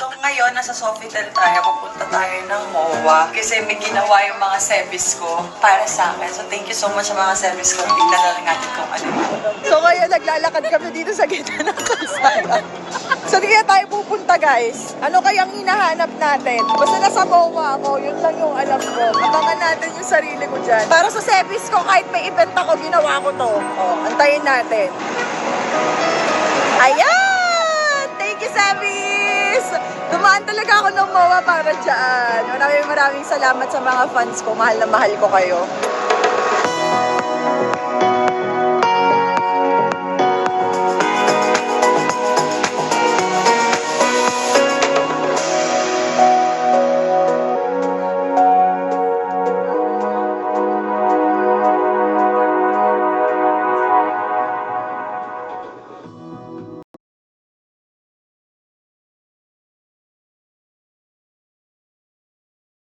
So ngayon, nasa Sofitel tayo. Papunta tayo ng MOA. Kasi may ginawa yung mga sebis ko para sa akin. So thank you so much sa mga sebis ko. Tignan na lang natin kung ano. So ngayon, naglalakad kami dito sa gitna ng kalsada. So di kaya tayo pupunta, guys. Ano kayang hinahanap natin? Basta nasa MOA ako, yun lang yung alam ko. Abangan natin yung sarili ko dyan. Para sa sebis ko, kahit may event ako, ginawa ko to. Oh, antayin natin. Ayan! Thank you, Sebis! Dumaan talaga ako ng MOA para dyan. Maraming salamat sa mga fans ko. Mahal na mahal ko kayo.